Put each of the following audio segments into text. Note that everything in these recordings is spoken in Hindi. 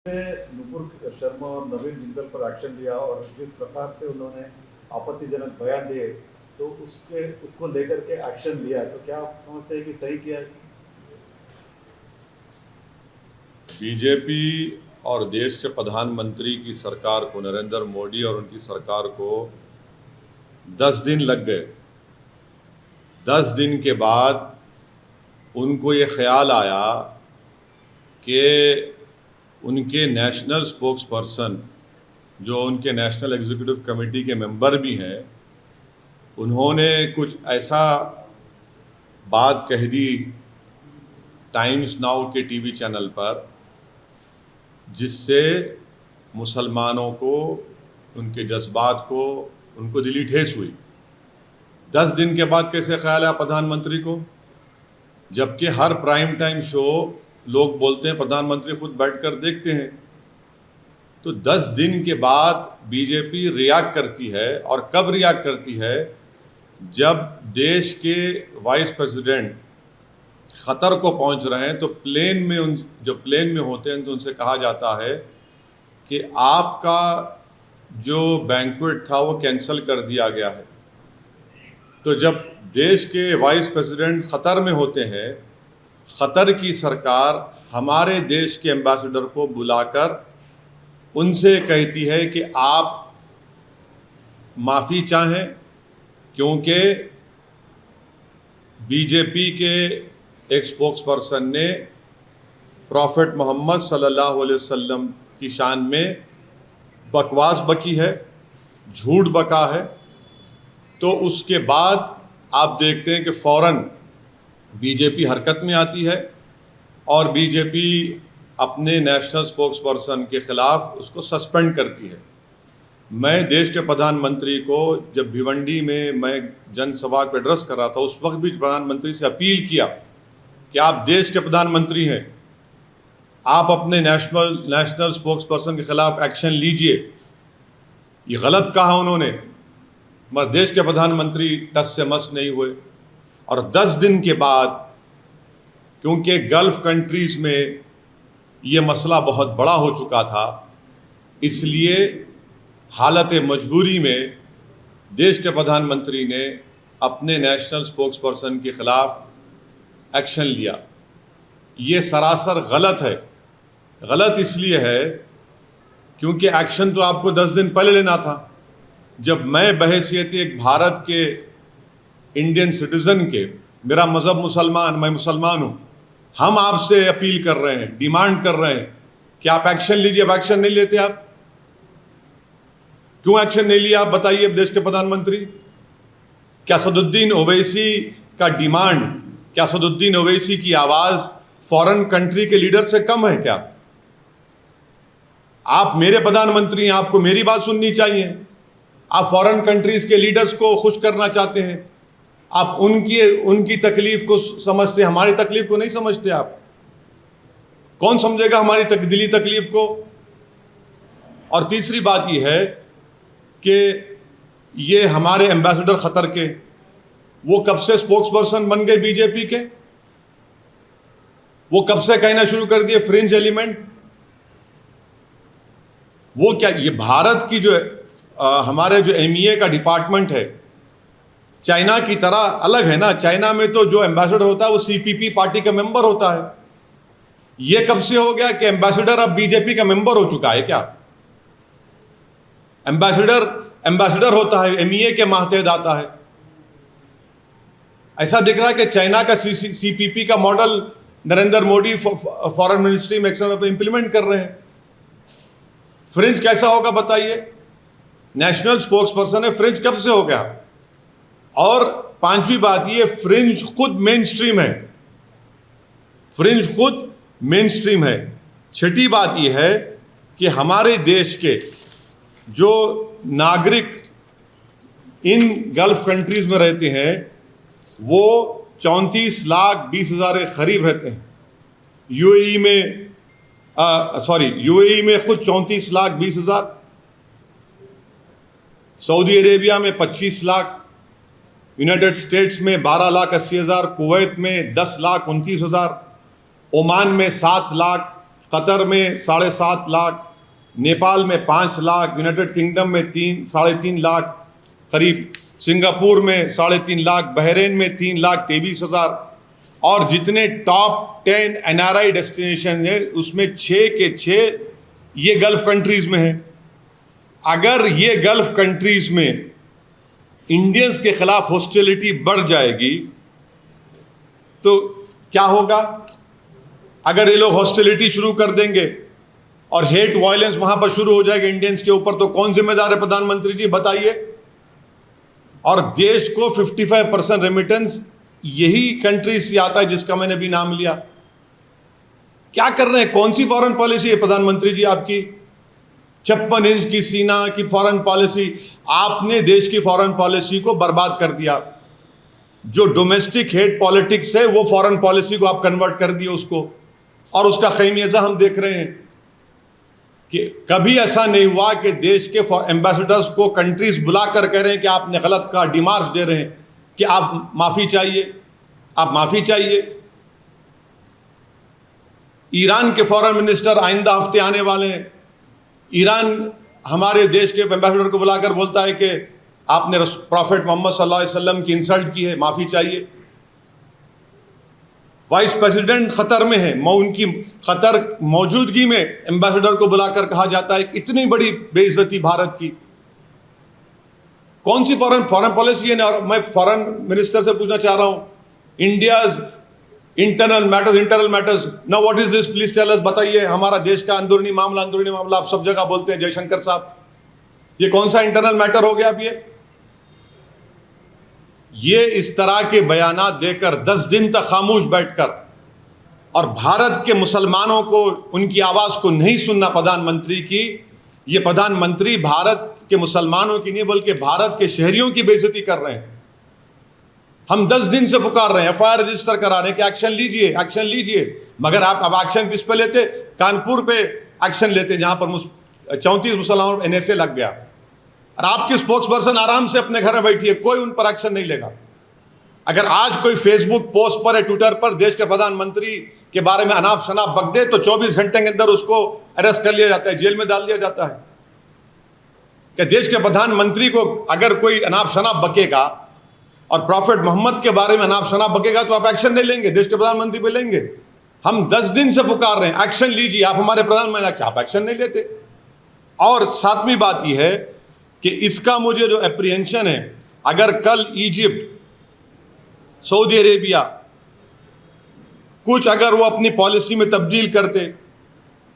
नुपुर शर्मा और नवीन जिंदल पर एक्शन लिया और जिस प्रकार से उन्होंने आपत्तिजनक बयान दिए, तो उसको लेकर के एक्शन लिया, तो क्या आप समझते हैं कि सही किया है? बीजेपी और देश के प्रधानमंत्री की सरकार को, नरेंद्र मोदी और उनकी सरकार को 10 दिन लग गए। 10 दिन के बाद उनको ये ख्याल आया कि उनके नेशनल स्पोक्स पर्सन, जो उनके नेशनल एग्जीक्यूटिव कमेटी के मेंबर भी हैं, उन्होंने कुछ ऐसा बात कह दी टाइम्स नाउ के टीवी चैनल पर, जिससे मुसलमानों को, उनके जज्बात को, उनको दिली ठेस हुई। 10 दिन के बाद कैसे ख्याल आया प्रधानमंत्री को, जबकि हर प्राइम टाइम शो लोग बोलते हैं, प्रधानमंत्री खुद बैठकर देखते हैं। तो 10 दिन के बाद बीजेपी रिएक्ट करती है, और कब रिएक्ट करती है? जब देश के वाइस प्रेसिडेंट ख़तर को पहुंच रहे हैं, तो प्लेन में होते हैं, तो उनसे कहा जाता है कि आपका जो बैंक्वेट था वो कैंसिल कर दिया गया है। तो जब देश के वाइस प्रेसिडेंट ख़तर में होते हैं, ख़तर की सरकार हमारे देश के एम्बेसडर को बुलाकर उनसे कहती है कि आप माफ़ी चाहें, क्योंकि बीजेपी के एक स्पोक्स पर्सन ने प्रॉफिट मोहम्मद सल्लल्लाहु अलैहि वसल्लम की शान में बकवास बकी है, झूठ बका है। तो उसके बाद आप देखते हैं कि फ़ौरन बीजेपी हरकत में आती है और बीजेपी अपने नेशनल स्पोक्स पर्सन के ख़िलाफ़ उसको सस्पेंड करती है। मैं देश के प्रधानमंत्री को, जब भिवंडी में मैं जनसभा को एड्रेस कर रहा था, उस वक्त भी प्रधानमंत्री से अपील किया कि आप देश के प्रधानमंत्री हैं, आप अपने नेशनल स्पोक्स पर्सन के ख़िलाफ़ एक्शन लीजिए। ये गलत कहा उन्होंने, मगर देश के प्रधानमंत्री टस से मस नहीं हुए। और 10 दिन के बाद, क्योंकि गल्फ़ कंट्रीज़ में ये मसला बहुत बड़ा हो चुका था, इसलिए हालत मजबूरी में देश के प्रधानमंत्री ने अपने नेशनल स्पोक्स पर्सन के ख़िलाफ़ एक्शन लिया। ये सरासर गलत है। गलत इसलिए है क्योंकि एक्शन तो आपको 10 दिन पहले लेना था। जब मैं बहैसियत एक भारत के इंडियन सिटीज़न के, मेरा मज़हब मुसलमान, मैं मुसलमान हूँ, हम आपसे अपील कर रहे हैं, डिमांड कर रहे हैं कि आप एक्शन लीजिए। अब एक्शन नहीं लेते आप, क्यों एक्शन नहीं लिया आप बताइए देश के प्रधानमंत्री? क्या असदुद्दीन ओवैसी का डिमांड, क्या असदुद्दीन ओवैसी की आवाज़ फॉरेन कंट्री के लीडर से कम है क्या? आप मेरे प्रधानमंत्री हैं, आपको मेरी बात सुननी चाहिए। आप फॉरेन कंट्रीज़ के लीडर्स को खुश करना चाहते हैं, आप उनकी तकलीफ को समझते हैं, हमारी तकलीफ को नहीं समझते। आप कौन समझेगा हमारी दिली तकलीफ को? और तीसरी बात यह है कि ये हमारे एम्बेसडर ख़तर के, वो कब से स्पोक्स पर्सन बन गए बीजेपी के? वो कब से कहना शुरू कर दिए फ्रिंज एलिमेंट? वो क्या, ये भारत की जो हमारे जो MEA का डिपार्टमेंट है, चाइना की तरह अलग है ना। चाइना में तो जो एम्बेसडर होता है वो CPP पार्टी का मेंबर होता है। ये कब से हो गया कि एम्बेसडर अब बीजेपी का मेंबर हो चुका है क्या? एम्बेसडर होता है, MEA के मातहत आता है। ऐसा दिख रहा है कि चाइना का CPP का model Narendra Modi foreign ministry में एक्सटर्नल इंप्लीमेंट कर रहे हैं। फ्रिंज कैसा होगा बताइए? नेशनल स्पोक्स पर्सन है, फ्रिंज कब से हो गया? और पांचवी बात, ये फ्रिंज खुद मेन स्ट्रीम है, फ्रिंज खुद मेन स्ट्रीम है। छठी बात यह है कि हमारे देश के जो नागरिक इन गल्फ कंट्रीज में रहते हैं, वो 34,20,000 के करीब रहते हैं। UAE में खुद 34,20,000, सऊदी अरेबिया में 25 लाख, यूनाइटेड स्टेट्स में 12,80,000, कुवैत में 10,29,000, ओमान में 7 लाख, कतर में 7.5 लाख, नेपाल में 5 लाख, यूनाइटेड किंगडम में 3-3.5 लाख करीब, सिंगापुर में 3.5 लाख, बहरीन में 3,23,000, और जितने टॉप 10 NRI डेस्टिनेशन है उसमें 6 के 6 ये गल्फ कंट्रीज में है। अगर ये गल्फ कंट्रीज में इंडियंस के खिलाफ हॉस्टिलिटी बढ़ जाएगी तो क्या होगा? अगर ये लोग हॉस्टिलिटी शुरू कर देंगे और हेट वायलेंस वहां पर शुरू हो जाएगा इंडियंस के ऊपर, तो कौन जिम्मेदार है? प्रधानमंत्री जी बताइए। और देश को 55% रेमिटेंस यही कंट्री से आता है जिसका मैंने भी नाम लिया। क्या कर रहे हैं? कौन सी फॉरेन पॉलिसी है प्रधानमंत्री जी आपकी? 56 इंच की सीना की फॉरेन पॉलिसी। आपने देश की फॉरेन पॉलिसी को बर्बाद कर दिया। जो डोमेस्टिक हेट पॉलिटिक्स है वो फॉरेन पॉलिसी को आप कन्वर्ट कर दिए उसको, और उसका खैमियाजा हम देख रहे हैं कि कभी ऐसा नहीं हुआ कि देश के एम्बेसडर्स को कंट्रीज बुलाकर कह रहे हैं कि आपने गलत कहा, डिमार्च दे रहे हैं कि आप माफ़ी चाहिए, आप माफ़ी चाहिए। ईरान के फॉरेन मिनिस्टर आइंदा हफ्ते आने वाले हैं। ईरान हमारे देश के एम्बेसडर को बुलाकर बोलता है कि आपने प्रॉफेट मोहम्मद सल्लल्लाहु अलैहि वसल्लम की इंसल्ट की है, माफ़ी चाहिए। वाइस प्रेसिडेंट खतर में है, उनकी खतर मौजूदगी में एम्बेसडर को बुलाकर कहा जाता है इतनी बड़ी बेइज्जती भारत की। कौन सी फॉरेन पॉलिसी है? और मैं फॉरेन मिनिस्टर से पूछना चाह रहा हूं, India's internal matters now what is this, please tell us, बताइए। हमारा देश का अंदरूनी मामला आप सब जगह बोलते हैं जयशंकर साहब, ये कौन सा इंटरनल मैटर हो गया अब? ये इस तरह के बयानात देकर 10 दिन तक खामोश बैठकर और भारत के मुसलमानों को उनकी आवाज को नहीं सुनना प्रधानमंत्री की, ये प्रधानमंत्री भारत के मुसलमानों की नहीं बल्कि भारत के शहरियों की बेइज्जती कर रहे हैं। हम 10 दिन से पुकार रहे हैं, FIR रजिस्टर करा रहे हैं कि एक्शन लीजिए, मगर आप अब एक्शन किस पे लेते? कानपुर पे एक्शन लेते जहां पर 34 मुसलमानों NSA लग गया, और आपकी स्पोक्स पर्सन आराम से अपने घर में बैठी है, कोई उन पर एक्शन नहीं लेगा। अगर आज कोई फेसबुक पोस्ट पर या ट्विटर पर देश के प्रधानमंत्री के बारे में अनाप शनाप बक दे तो 24 घंटे के अंदर उसको अरेस्ट कर लिया जाता है, जेल में डाल दिया जाता है। कि देश के प्रधानमंत्री को अगर कोई अनाप शनाप बकेगा और प्रॉफेट मोहम्मद के बारे में अनाप शनाप बकेगा तो आप एक्शन नहीं लेंगे, देश के प्रधानमंत्री पे लेंगे। हम 10 दिन से पुकार रहे हैं, एक्शन लीजिए, आप हमारे प्रधानमंत्री, आप एक्शन नहीं लेते। और 7वीं बात यह है कि इसका मुझे जो एप्रीहेंशन है, अगर कल इजिप्ट, सऊदी अरेबिया कुछ अगर वो अपनी पॉलिसी में तब्दील करते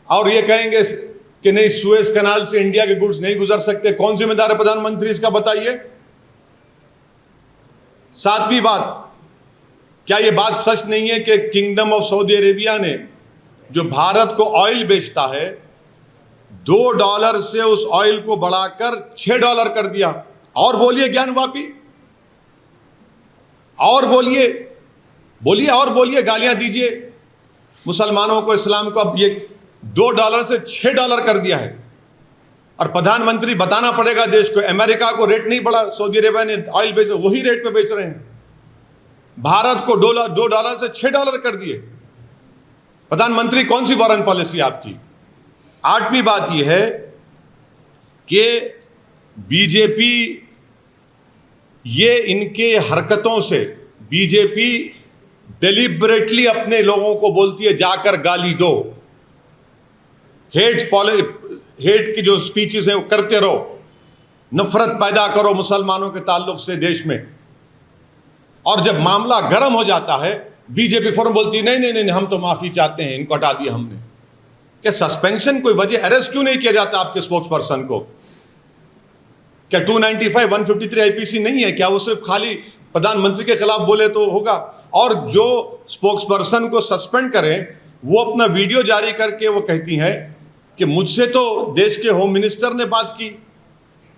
और ये कहेंगे कि नहीं सुएज कनाल से इंडिया के गुड्स नहीं गुजर सकते, कौन जिम्मेदार है प्रधानमंत्री इसका बताइए। 7वीं बात, क्या ये बात सच नहीं है कि किंगडम ऑफ सऊदी अरेबिया ने जो भारत को ऑयल बेचता है $2 से उस ऑयल को बढ़ाकर $6 कर दिया? और बोलिए ज्ञानवापी, और बोलिए गालियां दीजिए मुसलमानों को, इस्लाम को। अब ये $2 से $6 कर दिया है, और प्रधानमंत्री बताना पड़ेगा देश को, अमेरिका को रेट नहीं बढ़ा, सऊदी अरेबिया ने ऑयल बेच वही रेट पे बेच रहे हैं। भारत को $2 से $6 कर दिए। प्रधानमंत्री कौन सी फॉरेन पॉलिसी आपकी? 8वीं बात यह है कि बीजेपी, ये इनके हरकतों से बीजेपी डेलिबरेटली अपने लोगों को बोलती है जाकर गाली दो, हेट की जो स्पीचेस हैं वो करते रहो, नफरत पैदा करो मुसलमानों के ताल्लुक से देश में। और जब मामला गर्म हो जाता है बीजेपी फौरन बोलती है नहीं हम तो माफी चाहते हैं, इनको हटा दिया हमने। क्या सस्पेंशन कोई वजह, अरेस्ट क्यों नहीं किया जाता आपके स्पोक्स पर्सन को? क्या 295 153 IPC नहीं है क्या? वो सिर्फ खाली प्रधानमंत्री के खिलाफ बोले तो होगा? और जो स्पोक्स पर्सन को सस्पेंड करें वो अपना वीडियो जारी करके वो कहती हैं कि मुझसे तो देश के होम मिनिस्टर ने बात की,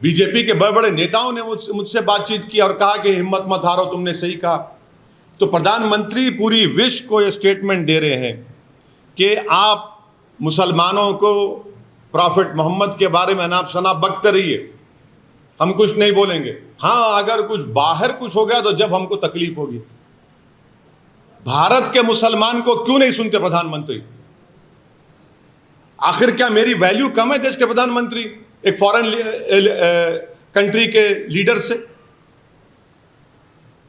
बीजेपी के बड़े बड़े नेताओं ने मुझसे बातचीत की और कहा कि हिम्मत मत हारो, तुमने सही कहा। तो प्रधानमंत्री पूरी विश्व को ये स्टेटमेंट दे रहे हैं कि आप मुसलमानों को प्रॉफेट मोहम्मद के बारे में अनाप शनाप बकते रहिए, हम कुछ नहीं बोलेंगे। हाँ, अगर कुछ बाहर कुछ हो गया तो जब हमको तकलीफ होगी। भारत के मुसलमान को क्यों नहीं सुनते प्रधानमंत्री? आखिर क्या मेरी वैल्यू कम है देश के प्रधानमंत्री एक फॉरेन कंट्री के लीडर से?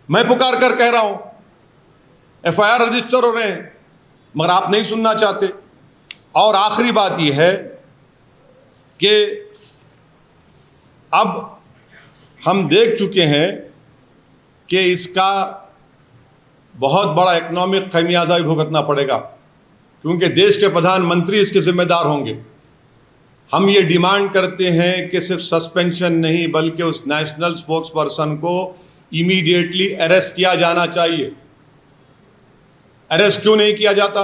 मैं पुकार कर कह रहा हूं, एफआईआर रजिस्टर हो रहे हैं, मगर आप नहीं सुनना चाहते। और आखिरी बात यह है कि अब हम देख चुके हैं कि इसका बहुत बड़ा इकोनॉमिक खमियाजा भी भुगतना पड़ेगा, क्योंकि देश के प्रधानमंत्री इसके जिम्मेदार होंगे। हम ये डिमांड करते हैं कि सिर्फ सस्पेंशन नहीं बल्कि उस नेशनल स्पोक्स पर्सन को इमीडिएटली अरेस्ट किया जाना चाहिए। अरेस्ट क्यों नहीं किया जाता?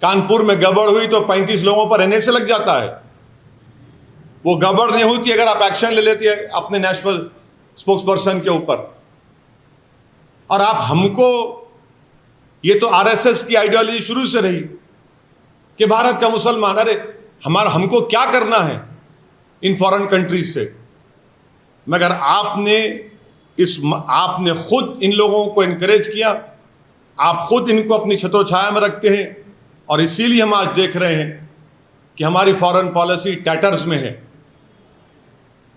कानपुर में गड़बड़ हुई तो 35 लोगों पर एनए से लग जाता है। वो गड़बड़ नहीं होती अगर आप एक्शन ले लेते हैं अपने नेशनल स्पोक्स पर्सन के ऊपर। और आप हमको, ये तो आरएसएस की आइडियोलॉजी शुरू से रही कि भारत का मुसलमान, अरे हमको क्या करना है इन फॉरेन कंट्रीज से? मगर आपने खुद इन लोगों को इनकरेज किया, आप खुद इनको अपनी छत्रोछाया में रखते हैं, और इसीलिए हम आज देख रहे हैं कि हमारी फॉरेन पॉलिसी टैटर्स में है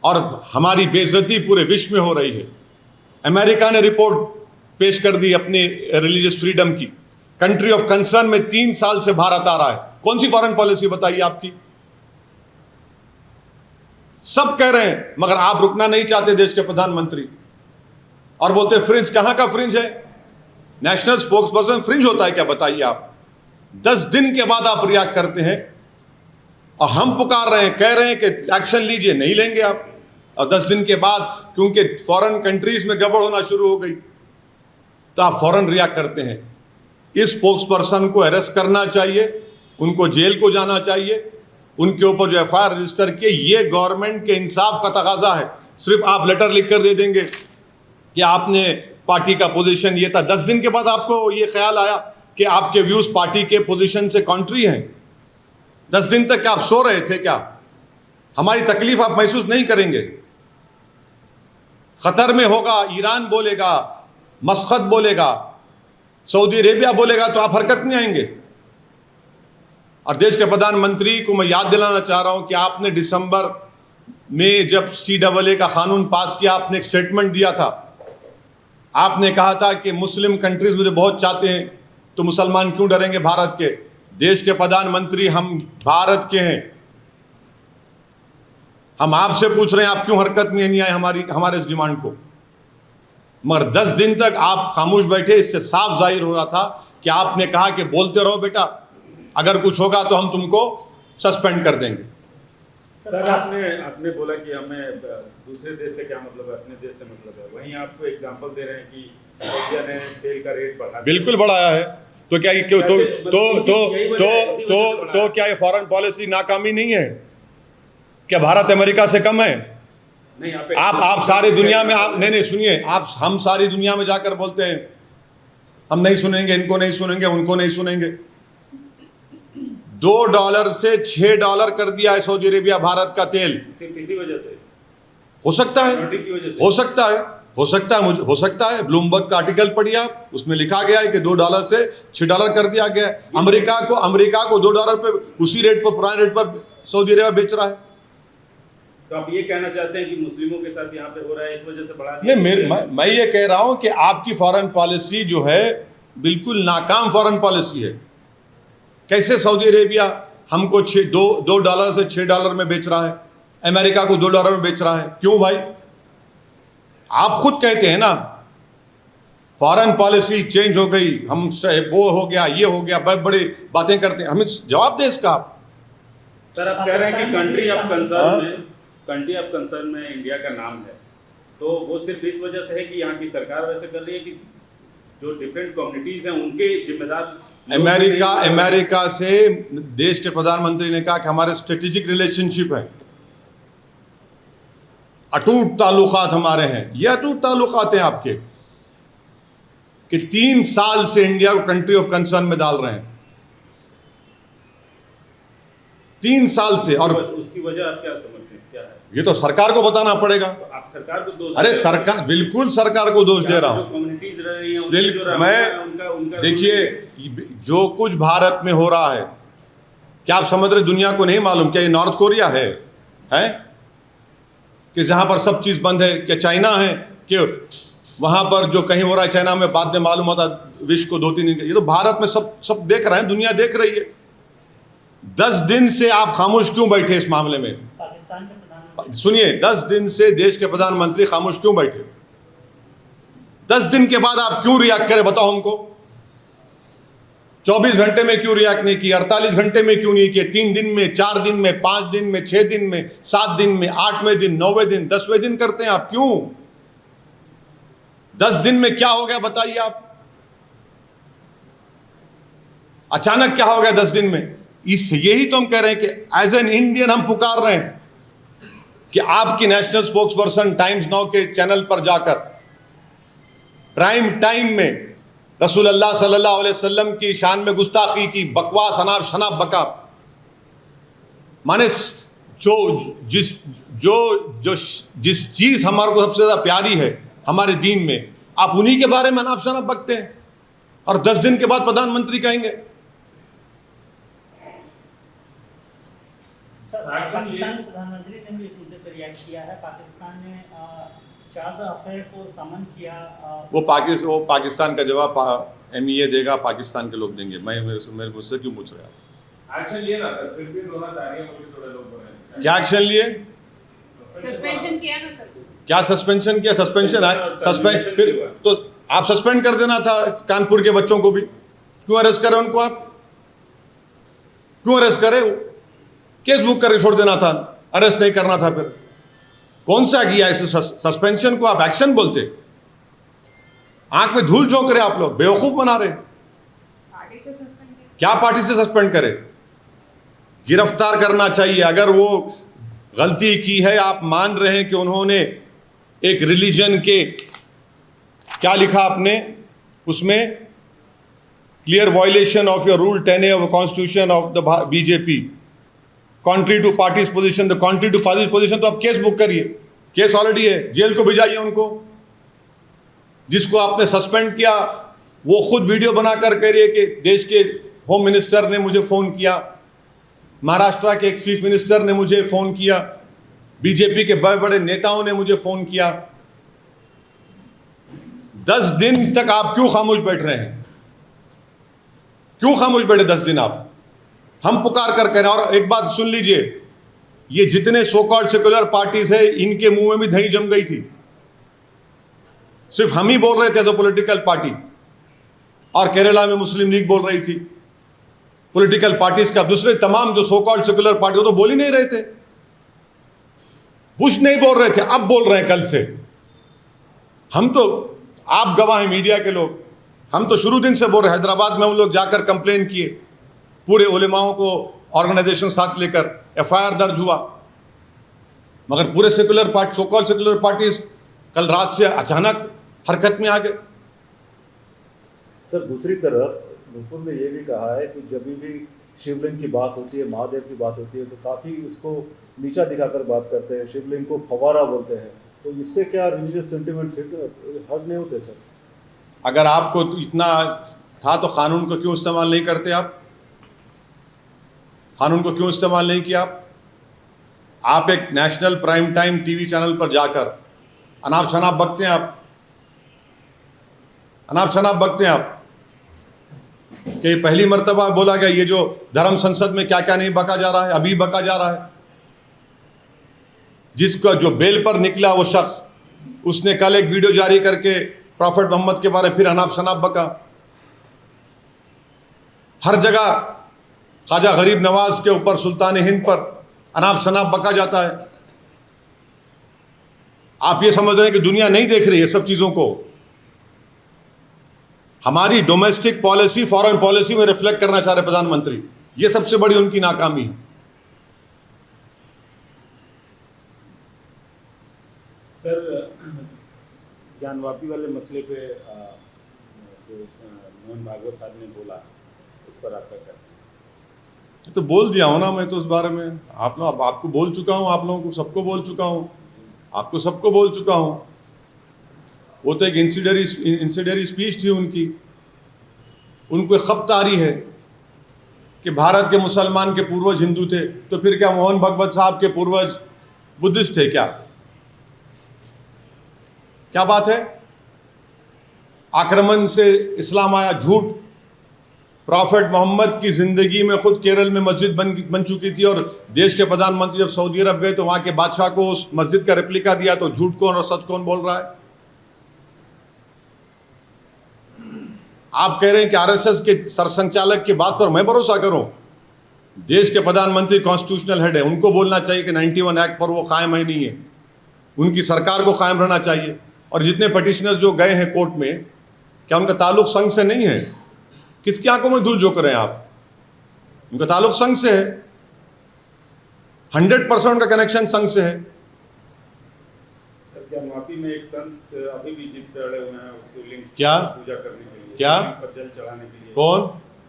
और हमारी बेइज्जती पूरे विश्व में हो रही है। अमेरिका ने रिपोर्ट पेश कर दी अपनी रिलीजियस फ्रीडम की, कंट्री ऑफ कंसर्न में 3 साल से भारत आ रहा है। कौन सी फॉरेन पॉलिसी बताइए आपकी? सब कह रहे हैं, मगर आप रुकना नहीं चाहते देश के प्रधानमंत्री, और बोलते फ्रिंज। कहां का फ्रिंज है? नेशनल स्पोक्स पर्सन फ्रिंज होता है क्या? बताइए आप। 10 दिन के बाद आप रिएक्ट करते हैं, और हम पुकार रहे हैं, कह रहे हैं कि एक्शन लीजिए, नहीं लेंगे आप। और 10 दिन के बाद क्योंकि फॉरेन कंट्रीज में गड़बड़ होना शुरू हो गई तो आप फौरन रिएक्ट करते हैं। इस स्पोक्स पर्सन को अरेस्ट करना चाहिए, उनको जेल को जाना चाहिए, उनके ऊपर जो एफआईआर रजिस्टर किए, ये गवर्नमेंट के इंसाफ का तकाजा है। सिर्फ आप लेटर लिख कर दे देंगे कि आपने पार्टी का पोजीशन ये था, 10 दिन के बाद आपको ये ख्याल आया कि आपके व्यूज पार्टी के पोजीशन से कॉन्ट्री हैं। 10 दिन तक क्या आप सो रहे थे क्या? हमारी तकलीफ आप महसूस नहीं करेंगे? खतर में होगा, ईरान बोलेगा, मस्कत बोलेगा, सऊदी अरेबिया बोलेगा, तो आप हरकत में आएंगे। और देश के प्रधानमंत्री को मैं याद दिलाना चाह रहा हूं कि आपने दिसंबर में जब CAA का कानून पास किया, आपने एक स्टेटमेंट दिया था। आपने कहा था कि मुस्लिम कंट्रीज मुझे बहुत चाहते हैं, तो मुसलमान क्यों डरेंगे भारत के? देश के प्रधानमंत्री, हम भारत के हैं, हम आपसे पूछ रहे हैं आप क्यों हरकत में नहीं आए हमारे इस डिमांड को? मगर 10 दिन तक आप खामोश बैठे। इससे साफ जाहिर हो रहा था कि आपने कहा कि बोलते रहो बेटा, अगर कुछ होगा तो हम तुमको सस्पेंड कर देंगे। सर, आपने बोला कि हमें दूसरे देश से क्या मतलब है, अपने देश से मतलब है। वहीं आपको एग्जांपल दे रहे हैं कि इंडिया ने तेल का रेट बढ़ा, बिल्कुल बढ़ाया है। तो क्या क्यों तो क्या ये फॉरेन पॉलिसी नाकामी नहीं है? क्या भारत अमेरिका से कम है? नहीं, आप सारी दुनिया में आप नहीं सुनिए, हम सारी दुनिया में जाकर बोलते हैं हम नहीं सुनेंगे, इनको नहीं सुनेंगे, उनको नहीं सुनेंगे। $2 से $6 कर दिया है सऊदी अरेबिया भारत का तेल। सिर्फ इसी वजह से हो सकता है, हो सकता है ब्लूमबर्ग का आर्टिकल पढ़िए आप, उसमें लिखा गया है कि $2 से $6 कर दिया गया है। अमेरिका को $2 पे, उसी रेट पर, पुराने रेट पर सऊदी अरेबिया बेच रहा है। तो आप ये कहना चाहते हैं कि मुस्लिमों के साथ यहाँ पे हो रहा है, इस वजह से बढ़ा दिया? नहीं, मैं ये कह रहा हूं कि आपकी फॉरेन पॉलिसी जो है बिल्कुल नाकाम फॉरेन पॉलिसी है। कैसे सऊदी अरेबिया हमको $2 से $6 में बेच रहा है, अमेरिका को $2 में बेच रहा है? क्यों भाई? आप खुद कहते हैं ना फॉरेन पॉलिसी चेंज हो गई, हम वो हो गया, ये हो गया, बड़ी बड़ी बातें करते हैं। हमें जवाब दें इसका आप। सर, आप कह रहे हैं कि कंट्री ऑफ कंसर्न में इंडिया का नाम है, तो वो सिर्फ इस वजह से है कि यहाँ की सरकार वैसे कर रही है कि जो डिफरेंट कम्युनिटीज हैं उनके जिम्मेदार अमेरिका से देश के प्रधानमंत्री ने कहा कि हमारे स्ट्रेटेजिक रिलेशनशिप है, अटूट ताल्लुकात हमारे हैं। ये अटूट ताल्लुकात हैं आपके कि 3 साल से इंडिया को कंट्री ऑफ कंसर्न में डाल रहे हैं, 3 साल से। और उसकी वजह आप क्या समझते हैं, क्या है? ये तो सरकार को बताना पड़ेगा। तो आप सरकार को दोष? अरे सरकार, बिल्कुल सरकार को दोष दे रहा हूं। कम्युनिटीज रह रही हैं, मैं देखिए जो कुछ भारत में हो रहा है, क्या आप समझ रहे दुनिया को नहीं मालूम? क्या ये नॉर्थ कोरिया है कि जहाँ पर सब चीज़ बंद है? क्या चाइना है कि वहाँ पर जो कहीं हो रहा है चाइना में बाद में मालूम होता विश्व को 2-3 दिन? ये तो भारत में सब देख रहे हैं, दुनिया देख रही है। 10 दिन से आप खामोश क्यों बैठे इस मामले में? पाकिस्तान के प्रधानमंत्री सुनिए, 10 दिन से देश के प्रधानमंत्री खामोश क्यों बैठे? 10 दिन के बाद आप क्यों रिएक्ट करें, बताओ हमको। 24 घंटे में क्यों रिएक्ट नहीं किया? 48 घंटे में क्यों नहीं किए? 3 दिन में, 4 दिन में, 5 दिन में, 6 दिन में, 7 दिन में, 8वें दिन, 9वें दिन, 10वें दिन करते हैं आप क्यों? 10 दिन में क्या हो गया बताइए आप? अचानक क्या हो गया 10 दिन में? यही तो हम कह रहे हैं कि एज एन इंडियन हम पुकार रहे हैं कि आपकी national spokes person times now के चैनल पर जाकर प्राइम टाइम में रसूलुल्लाह सल्लल्लाहु अलैहि वसल्लम की शान में गुस्ताखी की, बकवास, अनाप शनाप बका, माने जिस चीज हमारे को सबसे ज्यादा प्यारी है हमारे दीन में, आप उन्हीं के बारे में अनाप शनाप बकते हैं और 10 दिन के बाद प्रधानमंत्री कहेंगे। सर, पाकिस्तान के प्रधानमंत्री ने भी इस मुद्दे पर रिएक्ट किया है। पाकिस्तान ने चाद अफेयर को समन किया। वो पाकिस्तान का जवाब MEA देगा, पाकिस्तान के लोग देंगे। मेरे मुझसे क्यों पूछ रहे हैं आप? एक्शन लिए ना सर, फिर भी होना चाहिए, मुझे थोड़े लोग बोल रहे हैं। क्या एक्शन लिए? सस्पेंशन किया ना सर। क्या सस्पेंशन किया? सस्पेंशन है, सस्पेंड फिर तो आप सस्पेंड कर देना था कानपुर के बच्चों को भी। क्यों अरेस्ट करे उनको? आप क्यों अरेस्ट करे? केस बुक करके छोड़ देना था, अरेस्ट नहीं करना था। फिर कौन सा किया इस सस्पेंशन को आप एक्शन बोलते? आंख में धूल झोंक रहे आप लोग, बेवकूफ बना रहे। पार्टी से सस्पेंड किया। क्या पार्टी से सस्पेंड करे? गिरफ्तार करना चाहिए। अगर वो गलती की है, आप मान रहे हैं कि उन्होंने एक रिलीजन के, क्या लिखा आपने उसमें, clear violation of your rule 10A of constitution of the BJP, contrary to party's position, the contrary to party's position, तो आप केस बुक करिए। केस ऑलरेडी है, जेल को भिजाइए उनको। जिसको आपने सस्पेंड किया वो खुद वीडियो बनाकर कह रही है कि देश के होम मिनिस्टर ने मुझे फोन किया, महाराष्ट्र के एक चीफ मिनिस्टर ने मुझे फोन किया, बीजेपी के बड़े बड़े नेताओं ने मुझे फोन किया। 10 दिन तक आप क्यों खामोश बैठ रहे हैं? क्यों खामोश बैठे 10 दिन आप? हम पुकार कर कह रहे हैं। और एक बात सुन लीजिए, ये जितने सो कॉल्ड सेक्युलर पार्टीज है, इनके मुंह में भी दही जम गई थी। सिर्फ हम ही बोल रहे थे एज अ पॉलिटिकल पार्टी, और केरला में मुस्लिम लीग बोल रही थी पॉलिटिकल पार्टीज का। दूसरे तमाम जो सो कॉल्ड सेक्युलर पार्टी, वो तो बोल ही नहीं रहे थे। बुश नहीं बोल रहे थे, अब बोल रहे हैं कल से। हम तो, आप गवाह हैं मीडिया के लोग, हम तो शुरू दिन से बोल रहे हैं। हैदराबाद में हम लोग जाकर कंप्लेन किए, पूरे उलेमाओं को ऑर्गेनाइजेशन साथ लेकर FIR दर्ज हुआ, मगर पूरे secular party, so called secular parties कल रात से अचानक हरकत में आ गए। सर, दूसरी तरफ नुपुर ने यह भी कहा है कि जब भी शिवलिंग की बात होती है, महादेव की बात होती है, तो काफ़ी उसको नीचा दिखाकर बात करते हैं, शिवलिंग को फवारा बोलते हैं। तो इससे क्या रिलीजियस सेंटिमेंट हर्ट नहीं होते सर? अगर आपको इतना था तो कानून को क्यों इस्तेमाल नहीं करते आप? कानून को क्यों इस्तेमाल नहीं किया आप एक national prime time TV channel पर जाकर अनाप शनाप बकते हैं आप, अनाप शनाप बकते हैं आप कि पहली मर्तबा बोला गया ये जो धर्म संसद में क्या क्या नहीं बका जा रहा है, अभी बका जा रहा है। जिसका जो बेल पर निकला वो शख्स, उसने कल एक वीडियो जारी करके प्रॉफेट मोहम्मद के बारे में फिर अनाप शनाप बका। हर जगह ख्वाजा गरीब नवाज के ऊपर, सुल्तान हिंद पर अनाप शनाप बका जाता है। आप ये समझ रहे हैं कि दुनिया नहीं देख रही है सब चीज़ों को? हमारी डोमेस्टिक पॉलिसी फॉरेन पॉलिसी में रिफ्लेक्ट करना चाह रहे प्रधानमंत्री, ये सबसे बड़ी उनकी नाकामी है। सर, जानवापी वाले मसले पे जो मोहन भागवत साहब ने बोला, उस पर आपका क्या? तो बोल दिया हूं ना मैं तो उस बारे में। आपको बोल चुका हूं, आप लोगों को सबको बोल चुका हूं, आपको सबको बोल चुका हूं। वो तो एक इंसिडेंटरी स्पीच थी उनकी, उनको एक खपत आ रही है कि भारत के मुसलमान के पूर्वज हिंदू थे, तो फिर क्या मोहन भगवत साहब के पूर्वज बुद्धिस्ट थे क्या? क्या बात है? आक्रमण से इस्लाम आया, झूठ। प्रॉफेट मोहम्मद की जिंदगी में खुद केरल में मस्जिद बन चुकी थी, और देश के प्रधानमंत्री जब सऊदी अरब गए तो वहां के बादशाह को उस मस्जिद का रेप्लिका दिया, तो झूठ कौन और सच कौन बोल रहा है? आप कह रहे हैं कि आरएसएस के सरसंघचालक की बात पर मैं भरोसा करूं? देश के प्रधानमंत्री कॉन्स्टिट्यूशनल हेड है, उनको बोलना चाहिए कि 91 एक्ट पर वो कायम है नहीं है, उनकी सरकार को कायम रहना चाहिए। और जितने पटिशनर्स जो गए हैं कोर्ट में, क्या उनका ताल्लुक संघ से नहीं है? किसकी आंखों में धूल झोंक रहे हैं आप? उनका ताल्लुक संघ से है, 100% उनका कनेक्शन संघ से है। सर, क्या माफी में एक संत अभी भी जिद पे अड़े हुए हैं उस शिवलिंग क्या? पूजा करने के लिए, क्या? शिवलिंग पर जल चढ़ाने के लिए? कौन?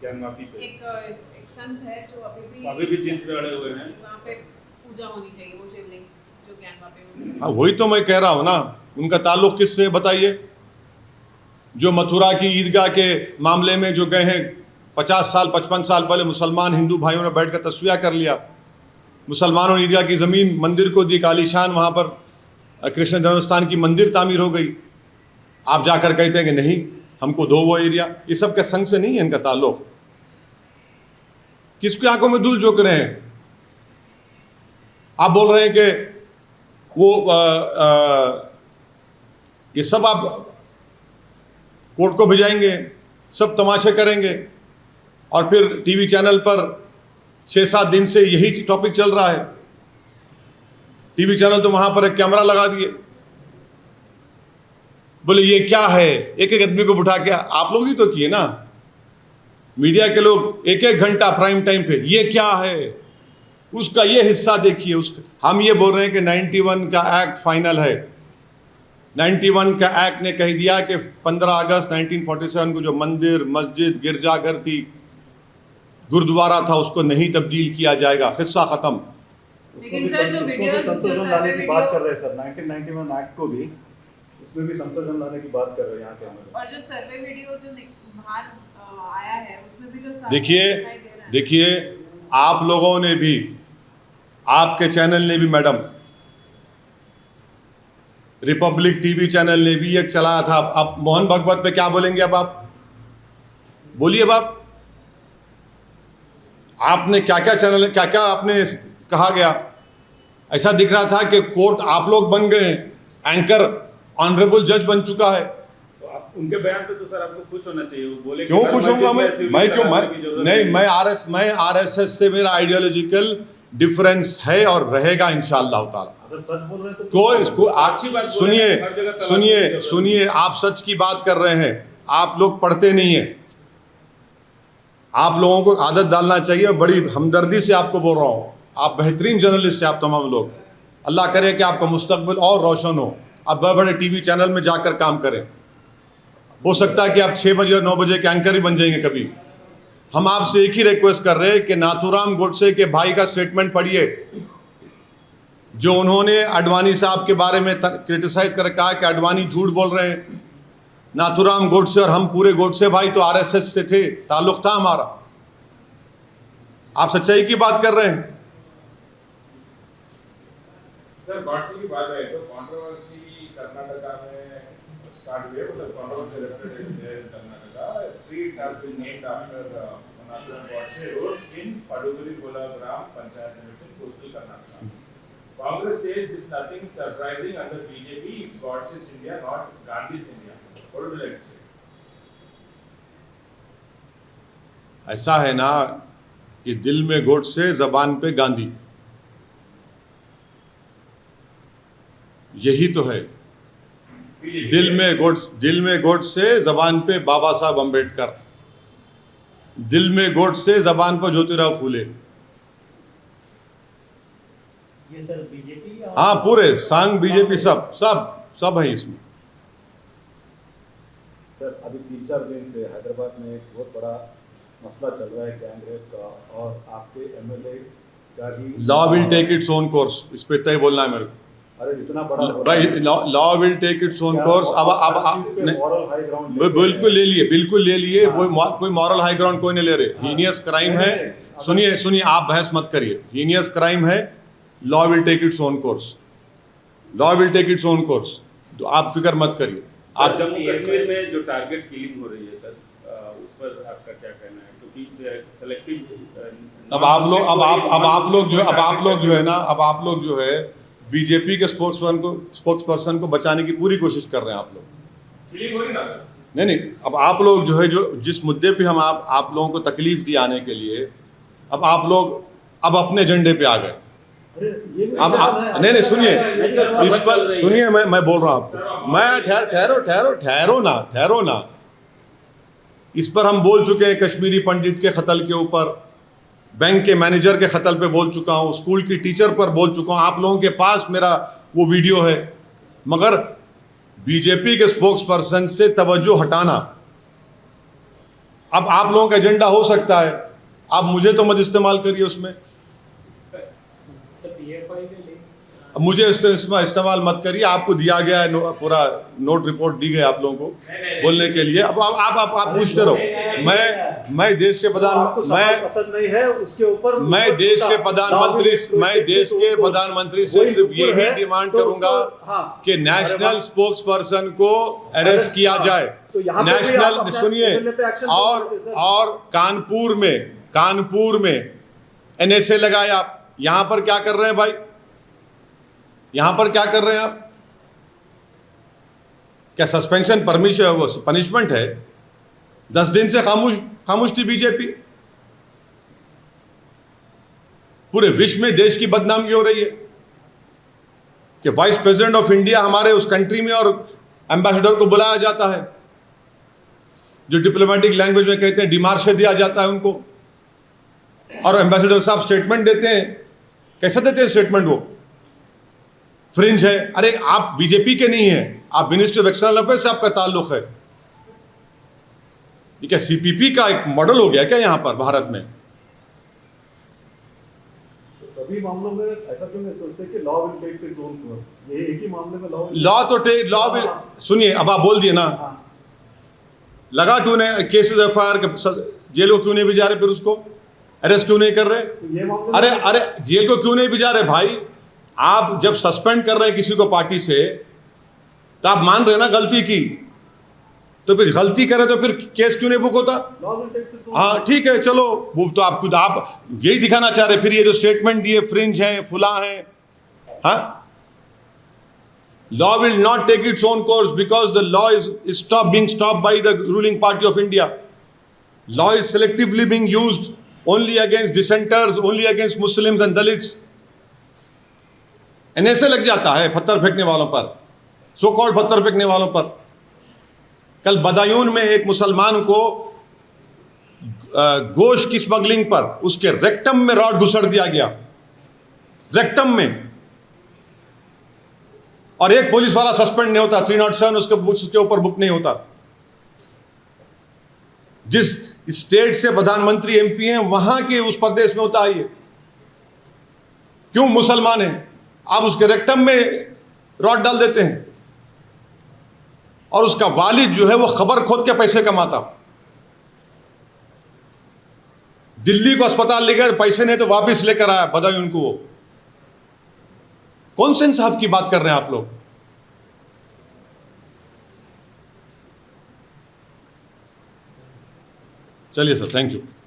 ज्ञानवापी पे एक संत है जो अभी भी जिद पे अड़े हुए हैं। वहाँ पे पूजा होनी चाहिए, वो शिवलिंग जो ज्ञानवापी में। हाँ, वही तो मैं कह रहा हूं ना, उनका ताल्लुक किससे है बताइए? जो मथुरा की ईदगाह के मामले में जो गए हैं 50 साल 55 साल पहले, मुसलमान हिंदू भाइयों ने बैठकर तस्वीर कर लिया, मुसलमानों ने ईदगाह की ज़मीन मंदिर को दी, आलीशान वहाँ पर कृष्ण जन्मस्थान की मंदिर तामीर हो गई। आप जाकर कहते हैं कि नहीं हमको दो वो एरिया। ये सब के संग से नहीं है इनका ताल्लुक। किसकी आंखों में धूल झोंक रहे हैं? आप बोल रहे हैं कि वो ये सब आप कोर्ट को भिजाएंगे, सब तमाशे करेंगे, और फिर टीवी चैनल पर 6-7 दिन से यही टॉपिक चल रहा है। टीवी चैनल तो वहां पर एक कैमरा लगा दिए, बोले ये क्या है, एक एक आदमी को बिठा के आप लोग ही तो किए ना, मीडिया के लोग 1-1 घंटा प्राइम टाइम पे ये क्या है, उसका ये हिस्सा देखिए, उसका। हम ये बोल रहे हैं कि 91 का एक्ट फाइनल है। 91 का एक्ट ने कह दिया कि 15 अगस्त 1947 को जो मंदिर, मस्जिद, गिरजाघर थी, गुरुद्वारा था, उसको नहीं तब्दील किया जाएगा, किस्सा खत्म। लेकिन सर जो वीडियोस जो संशोधन लाने की बात कर वीडियो रहे हैं सर, 1991 एक्ट को भी, उसमें भी संशोधन लाने की बात कर रहे हैं यहाँ के अंदर। और जो सर्वे वीडियो जो बाहर आया है उसमें भी तो साफ देखिए दिखाई दे रहा है। देखिए, आप लोगों ने भी, आपके चैनल ने भी मैडम, रिपब्लिक टीवी चैनल ने भी एक चलाया था। अब मोहन भगवत पे क्या बोलेंगे? अब आप बोलिए, अब आपने क्या क्या चैनल, क्या क्या आपने कहा गया? ऐसा दिख रहा था कि कोर्ट आप लोग बन गए, एंकर ऑनरेबल जज बन चुका है। तो आप उनके बयान पे तो सर आपको खुश होना चाहिए। वो बोले क्यों खुश होऊंगा मैं? मैं नहीं, आरएसएस से मेरा आइडियोलॉजिकल डिफरेंस है और रहेगा इंशाअल्लाह ताला। अगर सच बोल रहे हैं तो को इसको अच्छी बात बोल रहे हैं, हर जगह तलाश सुनिए की जरूरत सुनिए, आप सच की बात कर रहे हैं, आप लोग पढ़ते नहीं हैं। आप लोगों को आदत डालना चाहिए, बड़ी हमदर्दी से आपको बोल रहा हूँ। आप बेहतरीन जर्नलिस्ट हैं, आप तमाम लोग। अल्लाह करे कि आपका मुस्तकबिल और रोशन हो, आप बड़े बड़े टीवी चैनल में जाकर काम करें। हो सकता है कि आप 6 बजे और 9 बजे के एंकर ही बन जाएंगे कभी। हम आपसे एक ही रिक्वेस्ट कर रहे हैं कि नाथूराम गोडसे के भाई का स्टेटमेंट पढ़िए, जो उन्होंने अडवाणी साहब के बारे में क्रिटिसाइज कर कहा कि अडवाणी झूठ बोल रहे हैं। नाथूराम गोडसे और हम पूरे गोडसे भाई तो आरएसएस से थे, ताल्लुक था हमारा। आप सच्चाई की बात कर रहे हैं। सर गॉडसे की बात है तो कंट्रोवर्सी कर्नाटका में स्टार्ट हुई है, मतलब controversy elected in Karnataka. Street has been named after Nathuram Godse road in Paduguri Golagram panchayat limits in coastal Karnataka. Congress says this is nothing surprising under BJP. It's Godse's India, not Gandhi's India. What would you like to say? ऐसा है ना कि दिल में गोडसे, जबान पे गांधी, यही तो है। दिल में गोडसे, जबान पे बाबा साहब अम्बेडकर, दिल में गोडसे, जबान पर ज्योतिराव फूले। ये सर बीजेपी और हाँ, पूरे संघ, बीजेपी, सब है इसमें। सर अभी 3-4 दिन से हैदराबाद में एक बहुत बड़ा मसला चल रहा है गैंग रेप का, और आपके एमएलए का भी law will take its own course, इस पे तय बोलना है मेरे को। अरे इतना बड़ा भाई law will take its own course. अब मॉरल हाई ग्राउंड बिल्कुल ले लिए, बिल्कुल ले लिए। कोई मॉरल हाई ग्राउंड कोई नहीं ले रहे। हीनियस क्राइम है। सुनिए आप बहस मत करिए। हीनियस क्राइम है, law will take its own course, law will take its own course. तो आप फिक्र मत करिए। आप जम्मू कश्मीर में जो टारगेट किलिंग हो रही है सर, उस पर आपका क्या कहना है? क्योंकि सेलेक्टिव अब आप लोग जो है बीजेपी के स्पोक्सपर्सन को बचाने की पूरी कोशिश कर रहे हैं आप लोग। फीलिंग हो रही ना सर? नहीं, अब आप लोग जो है जो जिस मुद्दे पे हम आप लोगों को तकलीफ दी आने के लिए, अब आप लोग अब अपने एजेंडे पे आ गए। अब नहीं सुनिए, इस पर सुनिए, मैं बोल रहा हूँ आपको। मैं ठहरो ना। इस पर हम बोल चुके हैं। कश्मीरी पंडित के कत्ल के ऊपर, बैंक के मैनेजर के कत्ल पे बोल चुका हूँ, स्कूल की टीचर पर बोल चुका हूँ। आप लोगों के पास मेरा वो वीडियो है। मगर बीजेपी के स्पोक्स पर्सन से तवज्जो हटाना अब आप लोगों का एजेंडा हो सकता है। आप मुझे तो मत इस्तेमाल करिए उसमें, अब मुझे इस्तेमाल मत करिए। आपको दिया गया है पूरा नोट रिपोर्ट दी गई आप लोगों को बोलने के लिए। अब आप पूछते रहो। मैं देश के पसंद नहीं है उसके ऊपर मैं देश के प्रधानमंत्री से सिर्फ यही डिमांड करूंगा कि नेशनल स्पोक्स पर्सन को अरेस्ट किया जाए। नेशनल सुनिए, और कानपुर में NSA लगाए। आप यहां पर क्या कर रहे हैं भाई? यहां पर क्या कर रहे हैं आप? क्या सस्पेंशन पनिशमेंट है? 10 दिन से खामोश थी बीजेपी। पूरे विश्व में देश की बदनामी हो रही है कि वाइस प्रेसिडेंट ऑफ इंडिया हमारे उस कंट्री में और एम्बेसडर को बुलाया जाता है, जो डिप्लोमेटिक लैंग्वेज में कहते हैं डिमार्शे दिया जाता है उनको, और एम्बेसडर साहब स्टेटमेंट देते हैं। कैसे देते हैं स्टेटमेंट? वो फ्रिंज है। अरे आप बीजेपी के नहीं है, आप मिनिस्ट्री ऑफ एक्सटर्नल अफेयर्स से आपका ताल्लुक है। ये क्या CPP का एक मॉडल हो गया क्या यहां पर भारत में? तो सभी मामलों में ऐसा क्यों नहीं सोचते कि law will take its own course? ये एक ही मामले में लॉ विल सुनिए, अब आप बोल दिए ना, लगा तूने केसेस FIR जेल को क्यों नहीं भिजा रहे? फिर उसको अरेस्ट क्यों नहीं कर रहे? अरे जेल को क्यों नहीं भिजा रहे भाई? आप जब सस्पेंड कर रहे हैं किसी को पार्टी से, तो आप मान रहे हैं ना गलती की, तो फिर गलती करे तो फिर केस क्यों नहीं बुक होता? हाँ ठीक है, चलो वो तो आप खुद आप यही दिखाना चाह रहे। फिर ये जो स्टेटमेंट दिए फ्रिंज है, फुला है। हाँ, law will not take its own course because the law is being stopped by the ruling party of India. Law is selectively being used only against dissenters, only against Muslims and Dalits. NSA लग जाता है पत्थर फेंकने वालों पर, सो कॉल्ड पत्थर फेंकने वालों पर। कल बदायूं में एक मुसलमान को गोश्त की स्मगलिंग पर उसके रेक्टम में रॉड घुसड़ दिया गया, रेक्टम में, और एक पुलिस वाला सस्पेंड नहीं होता। 307 उसके ऊपर बुक नहीं होता। जिस स्टेट से प्रधानमंत्री MP हैं वहां के उस प्रदेश में होता है ये। क्यों? मुसलमान है। आप उसके रेक्टम में रॉड डाल देते हैं, और उसका वालिद जो है वो खबर खोद के पैसे कमाता। दिल्ली को अस्पताल ले गए, पैसे नहीं तो वापस लेकर आया बदायूं को। वो कौन से इंसाफ की बात कर रहे हैं आप लोग? चलिए सर, थैंक यू।